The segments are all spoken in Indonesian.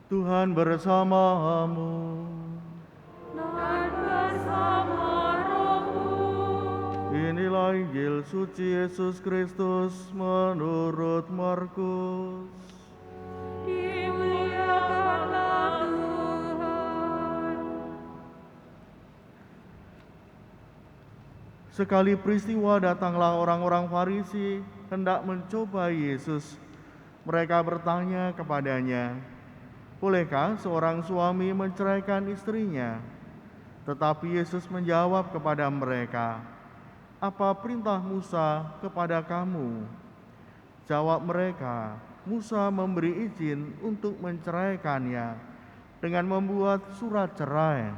Tuhan bersamamu. Dan bersama rohmu. Inilah Injil suci Yesus Kristus menurut Markus. Dimuliakanlah Tuhan. Sekali peristiwa datanglah orang-orang Farisi hendak mencoba Yesus. Mereka bertanya kepadanya, "Bolehkah seorang suami menceraikan istrinya?" Tetapi Yesus menjawab kepada mereka, "Apa perintah Musa kepada kamu?" Jawab mereka, "Musa memberi izin untuk menceraikannya dengan membuat surat cerai."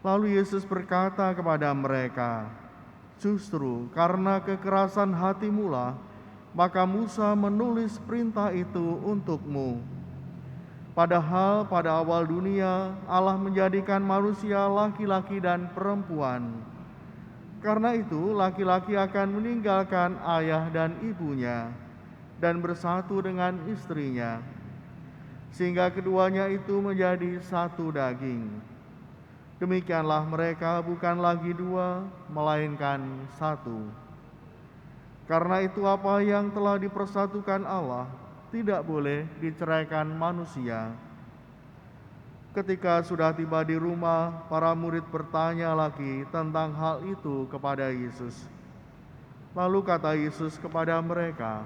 Lalu Yesus berkata kepada mereka, "Justru karena kekerasan hatimulah, maka Musa menulis perintah itu untukmu. Padahal pada awal dunia Allah menjadikan manusia laki-laki dan perempuan. Karena itu laki-laki akan meninggalkan ayah dan ibunya dan bersatu dengan istrinya, sehingga keduanya itu menjadi satu daging. Demikianlah mereka bukan lagi dua, melainkan satu. Karena itu apa yang telah dipersatukan Allah tidak boleh diceraikan manusia." Ketika sudah tiba di rumah, para murid bertanya lagi tentang hal itu kepada Yesus. Lalu kata Yesus kepada mereka,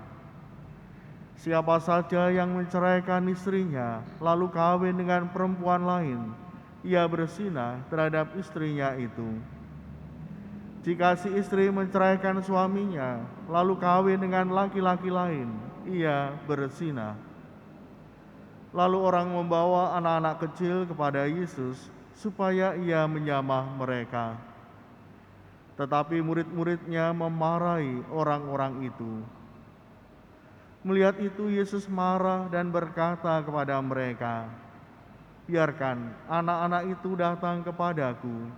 "Siapa saja yang menceraikan istrinya, lalu kawin dengan perempuan lain, ia berzina terhadap istrinya itu. Jika si istri menceraikan suaminya, lalu kawin dengan laki-laki lain, ia berzina." Lalu orang membawa anak-anak kecil kepada Yesus supaya ia menjamah mereka. Tetapi murid-muridnya memarahi orang-orang itu. Melihat itu Yesus marah dan berkata kepada mereka, "Biarkan anak-anak itu datang kepadaku.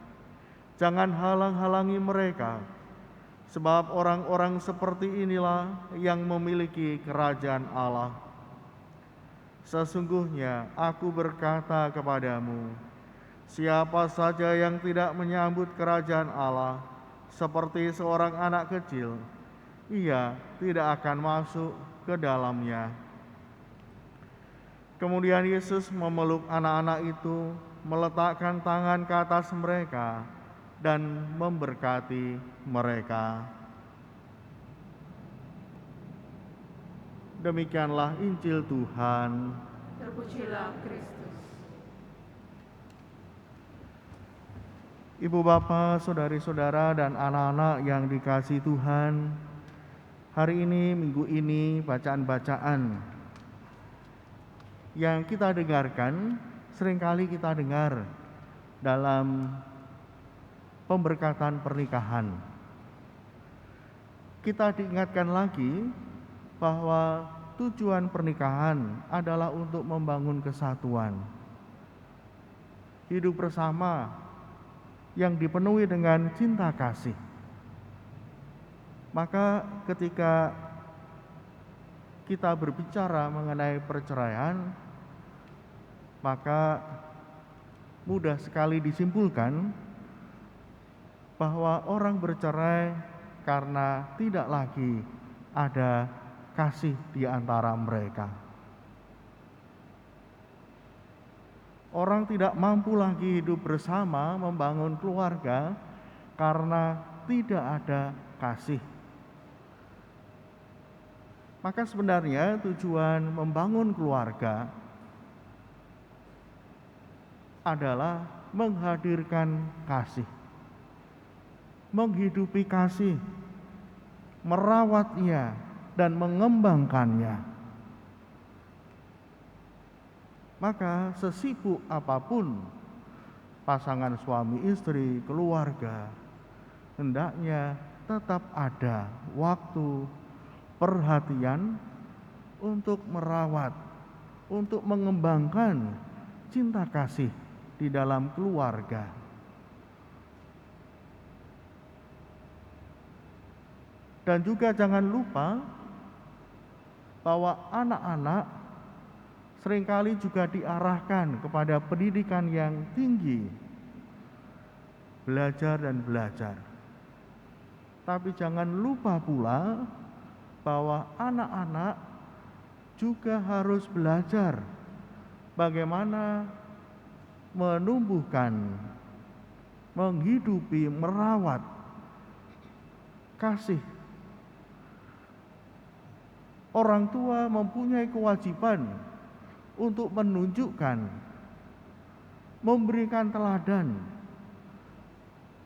Jangan halang-halangi mereka, sebab orang-orang seperti inilah yang memiliki kerajaan Allah. Sesungguhnya aku berkata kepadamu, siapa saja yang tidak menyambut kerajaan Allah seperti seorang anak kecil, ia tidak akan masuk ke dalamnya." Kemudian Yesus memeluk anak-anak itu, meletakkan tangan ke atas mereka, dan memberkati mereka. Demikianlah Injil Tuhan. Terpujilah Kristus. Ibu bapak, saudari-saudara, dan anak-anak yang dikasihi Tuhan, hari ini, minggu ini, bacaan-bacaan yang kita dengarkan, seringkali kita dengar dalam pemberkatan pernikahan. Kita diingatkan lagi bahwa tujuan pernikahan adalah untuk membangun kesatuan, hidup bersama yang dipenuhi dengan cinta kasih. Maka ketika kita berbicara mengenai perceraian, maka mudah sekali disimpulkan bahwa orang bercerai karena tidak lagi ada kasih di antara mereka. Orang tidak mampu lagi hidup bersama, membangun keluarga karena tidak ada kasih. Maka sebenarnya tujuan membangun keluarga adalah menghadirkan kasih, menghidupi kasih, merawatnya, dan mengembangkannya. Maka sesibuk apapun pasangan suami istri, keluarga, hendaknya tetap ada waktu, perhatian untuk merawat, untuk mengembangkan cinta kasih di dalam keluarga. Dan juga jangan lupa bahwa anak-anak seringkali juga diarahkan kepada pendidikan yang tinggi, belajar dan belajar. Tapi jangan lupa pula bahwa anak-anak juga harus belajar bagaimana menumbuhkan, menghidupi, merawat kasih. Orang tua mempunyai kewajiban untuk menunjukkan, memberikan teladan,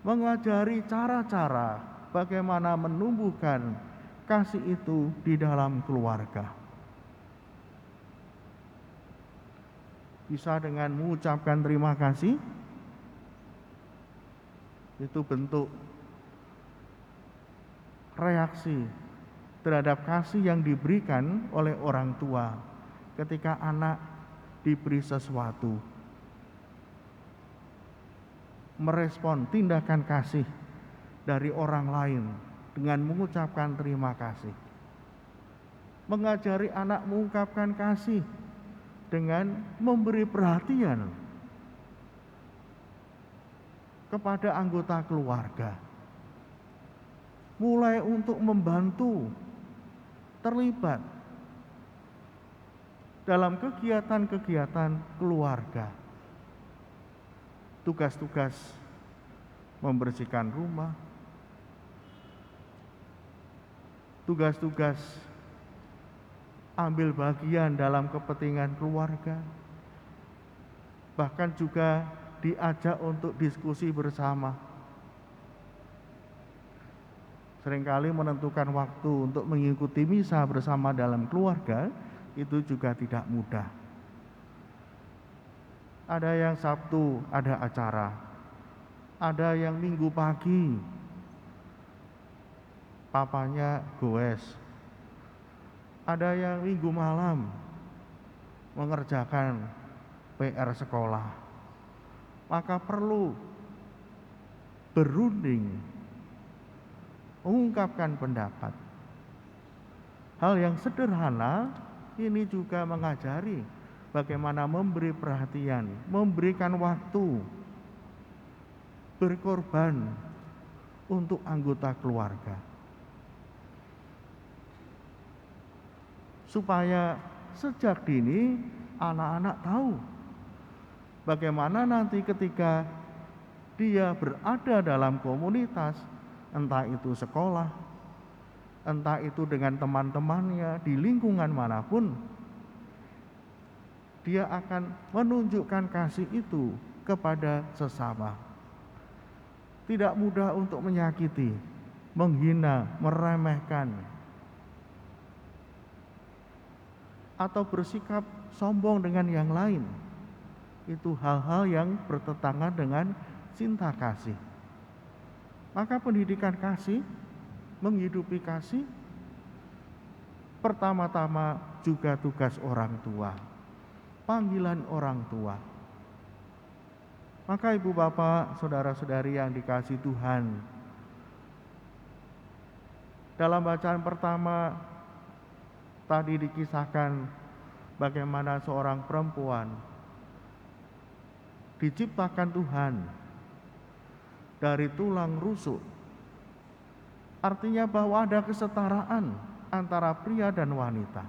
mengajari cara-cara bagaimana menumbuhkan kasih itu di dalam keluarga. Bisa dengan mengucapkan terima kasih, itu bentuk reaksi terhadap kasih yang diberikan oleh orang tua ketika anak diberi sesuatu. Merespon tindakan kasih dari orang lain dengan mengucapkan terima kasih. Mengajari anak mengungkapkan kasih dengan memberi perhatian kepada anggota keluarga. Mulai untuk membantu, terlibat dalam kegiatan-kegiatan keluarga. Tugas-tugas membersihkan rumah, tugas-tugas ambil bagian dalam kepentingan keluarga, bahkan juga diajak untuk diskusi bersama. Seringkali menentukan waktu untuk mengikuti misa bersama dalam keluarga itu juga tidak mudah. Ada yang Sabtu ada acara, ada yang Minggu pagi papanya goes, ada yang Minggu malam mengerjakan PR sekolah. Maka perlu berunding, mengungkapkan pendapat. Hal yang sederhana ini juga mengajari bagaimana memberi perhatian, memberikan waktu, berkorban untuk anggota keluarga. Supaya sejak dini anak-anak tahu bagaimana nanti ketika dia berada dalam komunitas, entah itu sekolah, entah itu dengan teman-temannya di lingkungan manapun, dia akan menunjukkan kasih itu kepada sesama. Tidak mudah untuk menyakiti, menghina, meremehkan, atau bersikap sombong dengan yang lain. Itu hal-hal yang bertentangan dengan cinta kasih. Maka pendidikan kasih, menghidupi kasih, pertama-tama juga tugas orang tua, panggilan orang tua. Maka ibu bapak, saudara-saudari yang dikasihi Tuhan, dalam bacaan pertama tadi dikisahkan bagaimana seorang perempuan diciptakan Tuhan dari tulang rusuk. Artinya bahwa ada kesetaraan antara pria dan wanita.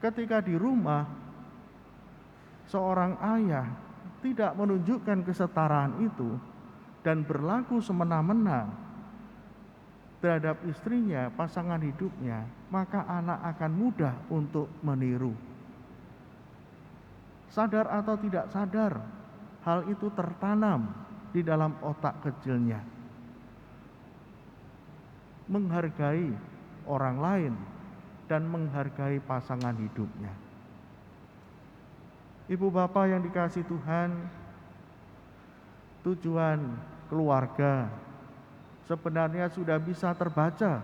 Ketika di rumah, seorang ayah tidak menunjukkan kesetaraan itu dan berlaku semena-mena terhadap istrinya, pasangan hidupnya, maka anak akan mudah untuk meniru. Sadar atau tidak sadar, hal itu tertanam di dalam otak kecilnya. Menghargai orang lain dan menghargai pasangan hidupnya. Ibu bapak yang dikasihi Tuhan, tujuan keluarga sebenarnya sudah bisa terbaca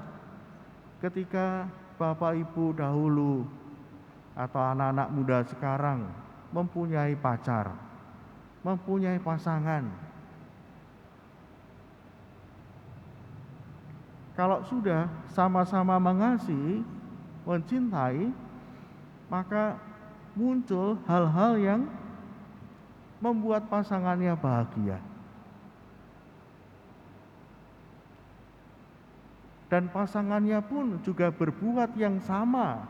ketika bapak ibu dahulu atau anak-anak muda sekarang mempunyai pacar, mempunyai pasangan. Kalau sudah sama-sama mengasihi, mencintai, maka muncul hal-hal yang membuat pasangannya bahagia. Dan pasangannya pun juga berbuat yang sama.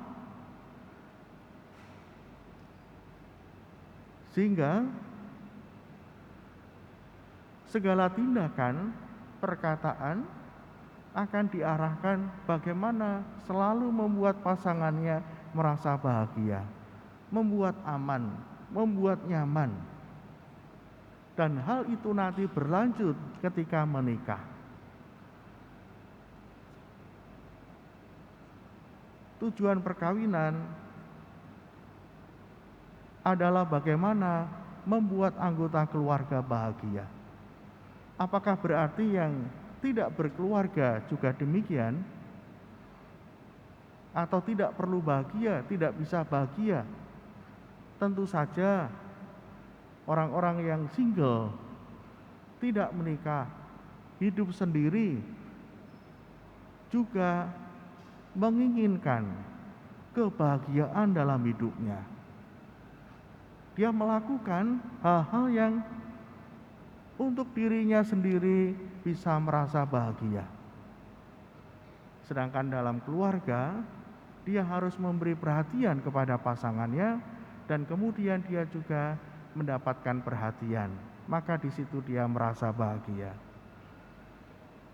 Sehingga segala tindakan, perkataan akan diarahkan bagaimana selalu membuat pasangannya merasa bahagia, membuat aman, membuat nyaman. Dan hal itu nanti berlanjut ketika menikah. Tujuan perkawinan adalah bagaimana membuat anggota keluarga bahagia. Apakah berarti yang tidak berkeluarga juga demikian? Atau tidak perlu bahagia, tidak bisa bahagia? Tentu saja orang-orang yang single, tidak menikah, hidup sendiri, juga menginginkan kebahagiaan dalam hidupnya. Dia melakukan hal-hal yang untuk dirinya sendiri bisa merasa bahagia. Sedangkan dalam keluarga, dia harus memberi perhatian kepada pasangannya dan kemudian dia juga mendapatkan perhatian. Maka di situ dia merasa bahagia.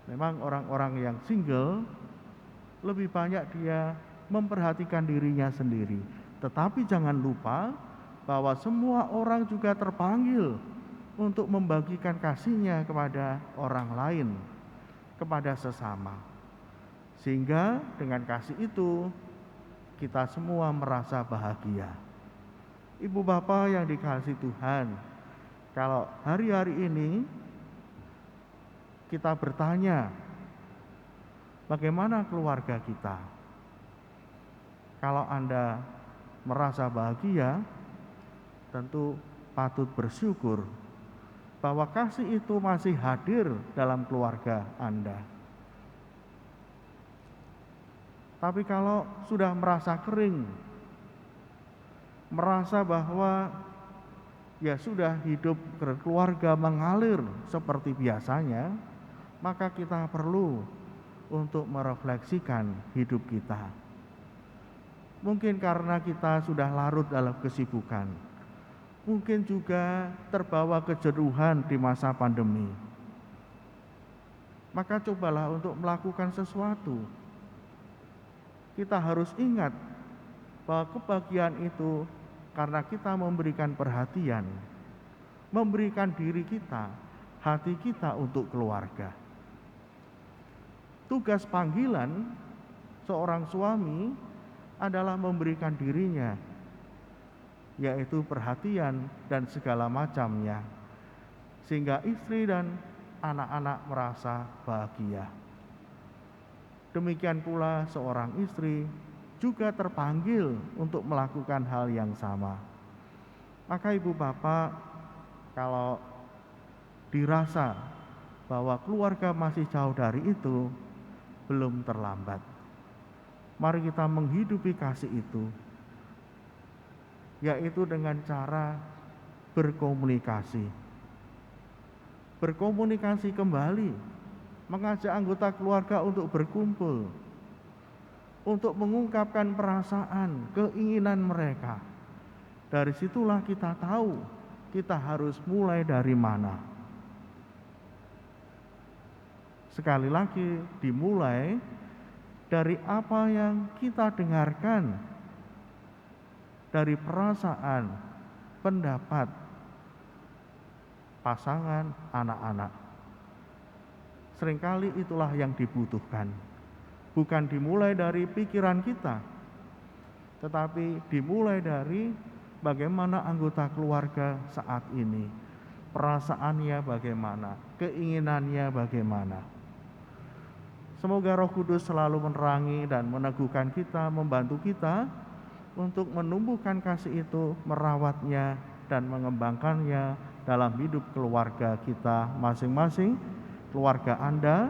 Memang orang-orang yang single lebih banyak dia memperhatikan dirinya sendiri. Tetapi jangan lupa bahwa semua orang juga terpanggil untuk membagikan kasihnya kepada orang lain, kepada sesama. Sehingga dengan kasih itu kita semua merasa bahagia. Ibu bapak yang dikasihi Tuhan, kalau hari-hari ini kita bertanya, bagaimana keluarga kita? Kalau Anda merasa bahagia, tentu patut bersyukur bahwa kasih itu masih hadir dalam keluarga Anda. Tapi kalau sudah merasa kering, merasa bahwa ya sudah hidup keluarga mengalir seperti biasanya, maka kita perlu untuk merefleksikan hidup kita. Mungkin karena kita sudah larut dalam kesibukan, mungkin juga terbawa kejenuhan di masa pandemi. Maka cobalah untuk melakukan sesuatu. Kita harus ingat bahwa kebahagiaan itu karena kita memberikan perhatian, memberikan diri kita, hati kita untuk keluarga. Tugas panggilan seorang suami adalah memberikan dirinya, yaitu perhatian dan segala macamnya, sehingga istri dan anak-anak merasa bahagia. Demikian pula seorang istri juga terpanggil untuk melakukan hal yang sama. Maka ibu bapak, kalau dirasa bahwa keluarga masih jauh dari itu, belum terlambat. Mari kita menghidupi kasih itu, yaitu dengan cara berkomunikasi. Berkomunikasi kembali, mengajak anggota keluarga untuk berkumpul, untuk mengungkapkan perasaan, keinginan mereka. Dari situlah kita tahu kita harus mulai dari mana. Sekali lagi, dimulai dari apa yang kita dengarkan, dari perasaan, pendapat pasangan, anak-anak. Seringkali itulah yang dibutuhkan. Bukan dimulai dari pikiran kita, tetapi dimulai dari bagaimana anggota keluarga saat ini, perasaannya bagaimana, keinginannya bagaimana. Semoga Roh Kudus selalu menerangi dan meneguhkan kita, membantu kita untuk menumbuhkan kasih itu, merawatnya dan mengembangkannya dalam hidup keluarga kita masing-masing, keluarga Anda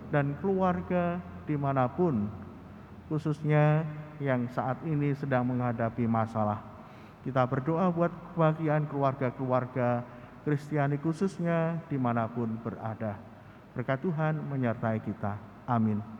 dan keluarga dimanapun, khususnya yang saat ini sedang menghadapi masalah. Kita berdoa buat kebahagiaan keluarga-keluarga Kristiani khususnya dimanapun berada. Berkat Tuhan menyertai kita. Amin.